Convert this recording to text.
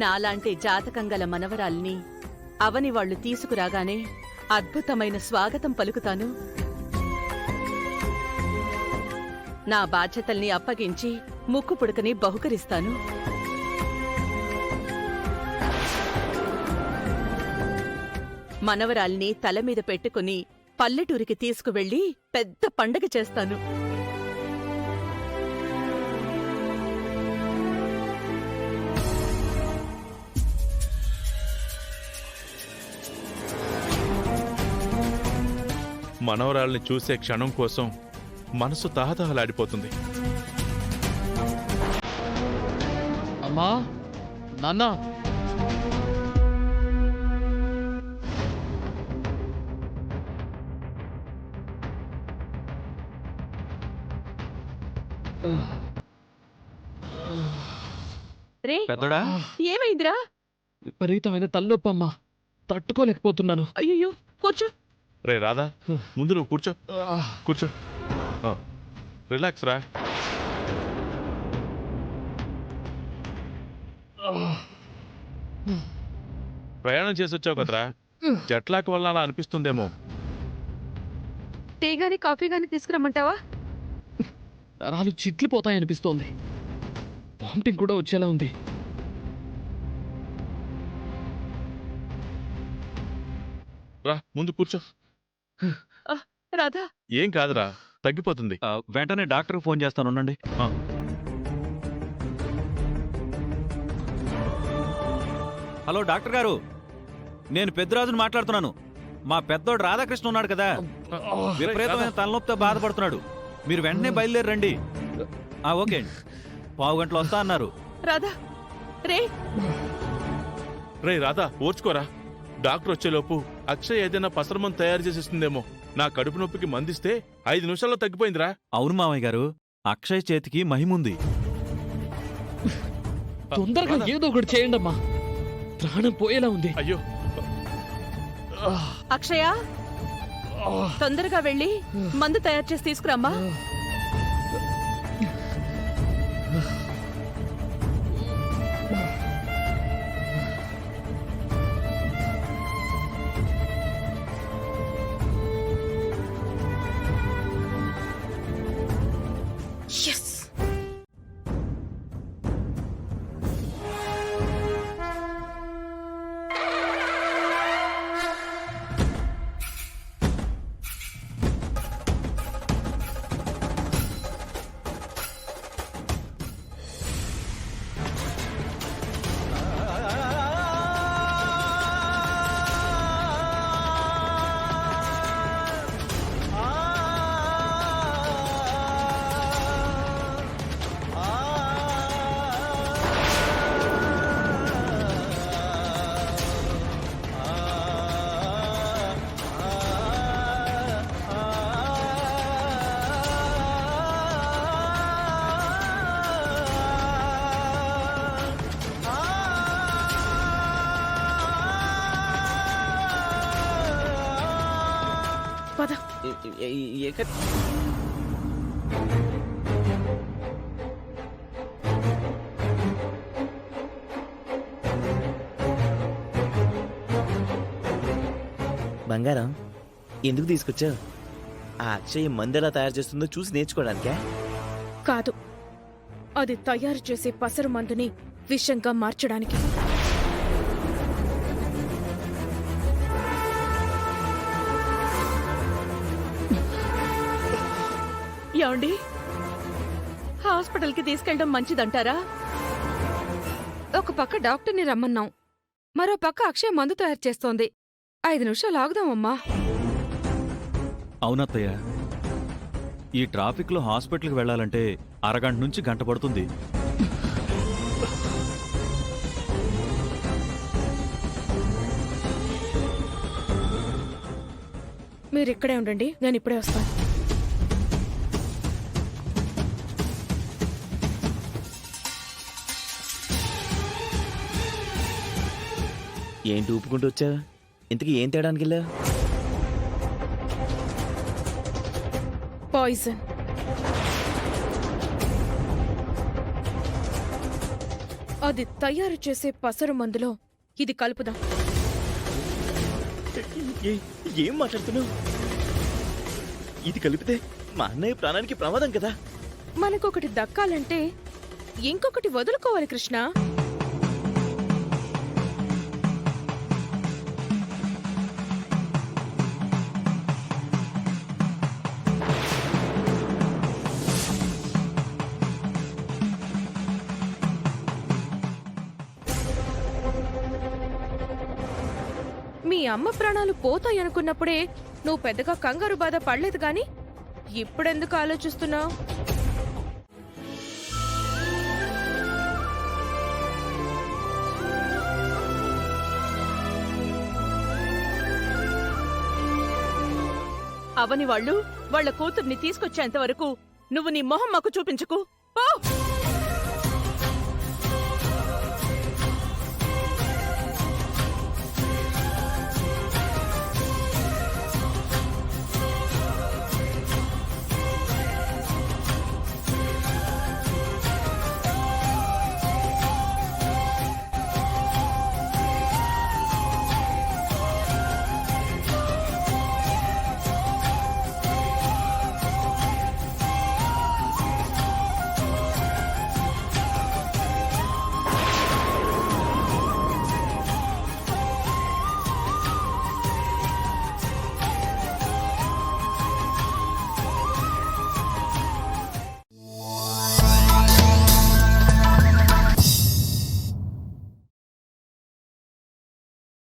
నాలాంటి జాతకం గల మనవరాల్ని అవని వాళ్లు తీసుకురాగానే అద్భుతమైన స్వాగతం పలుకుతాను. నా బాధ్యతల్ని అప్పగించి ముక్కు పుడకని బహుకరిస్తాను. మనవరాల్ని తలమీద పెట్టుకుని పల్లెటూరికి తీసుకువెళ్లి పెద్ద పండగ చేస్తాను. మనవరాల్ని చూసే క్షణం కోసం మనసు తహతహలాడిపోతుంది. అమ్మా, నాన్న, రే పెద్దోడా, ఏమైందిరా? విపరీతమైన తలనొప్పమ్మా, తట్టుకోలేకపోతున్నాను. అయ్యో కూర్చో. రే రాధా, ముందు నువ్వు కూర్చో. కూర్చో, రిలాక్స్ రా. ప్రయాణం చేసి వచ్చావు కదరా, జట్లాక్ వల్ల అలా అనిపిస్తుందేమో. టీ గాని కాఫీ గాని తీసుకురమ్మంటావా? నరాలు చిట్లిపోతాయనిపిస్తోంది. వామిటింగ్ కూడా వచ్చేలా ఉంది. రా ముందు కూర్చో. రాధా, ఏం కాదురా, తగ్గిపోతుంది. వెంటనే డాక్టర్కి ఫోన్ చేస్తాను, ఉండండి. హలో డాక్టర్ గారు, నేను పెద్దరాజుని మాట్లాడుతున్నాను. మా పెద్దోడు రాధాకృష్ణ ఉన్నాడు కదా, విపరీతమైన తలనొప్పితో బాధపడుతున్నాడు. మీరు వెంటనే బయలుదేరి రండి. ఓకే అండి, పావు గంటలో వస్తా అన్నారు. రాధా, రే రే రాధా, ఓర్చుకోరా. డాక్టర్ వచ్చేలోపు అక్షయ్ ఏదైనా పసరమం తయారు చేసిస్తుందేమో. నా కడుపు నొప్పికి మందిస్తే 5 నిమిషాల్లో తగ్గిపోయిందిరా. అవును మామయ్య గారు, అక్షయ్ చేతికి మహిముంది. తొందరగా ఏదో ఒకటి చేయండి అమ్మా, ప్రాణం పోయేలా ఉంది. అయ్యో అక్షయ, తొందరగా వెళ్ళి మందు తయారు చేసి తీసుకురామ్మా. బంగారం, ఎందుకు తీసుకొచ్చావు? ఆ అక్షయ్ మందెలా తయారు చేస్తుందో చూసి నేర్చుకోవడానికే? కాదు, అది తయారు చేసే పసరు మందుని విషంగా మార్చడానికి. ఏమండి, హాస్పిటల్కి తీసుకెళ్ళడం మంచిదంటారా? ఒక పక్క డాక్టర్ని రమ్మన్నాం, మరో పక్క అక్షయ్ మందు తయారు చేస్తోంది. 5 నిమిషాలు ఆగుదామమ్మా. అవునత్తయ్య, ఈ ట్రాఫిక్లో హాస్పిటల్కి వెళ్ళాలంటే అరగంట నుంచి గంట పడుతుంది. మీరిక్కడే ఉండండి, నేను ఇప్పుడే వస్తాను. ఏంటి ఊపుకుంటూ వచ్చా? ఇంతకీ ఏం తేడానికి వెళ్ళా? పాయిజన్. అది తయారు చేసే పసరు మందులో ఇది కలుపుదాం. ఏం మాట్లాడుతున్నావు? ఇది కలిపితే మా అన్నయ్య ప్రాణానికి ప్రమాదం కదా. మనకొకటి దక్కాలంటే ఇంకొకటి వదులుకోవాలి కృష్ణ. మీ అమ్మ ప్రాణాలు పోతాయనుకున్నప్పుడే నువ్వు పెద్దగా కంగారు బాధ పడలేదు గాని ఇప్పుడెందుకు ఆలోచిస్తున్నావు? అవని వాళ్ళు వాళ్ళ కూతుర్ని తీసుకొచ్చేంత వరకు నువ్వు నీ మొహం మాకు చూపించుకు. పో.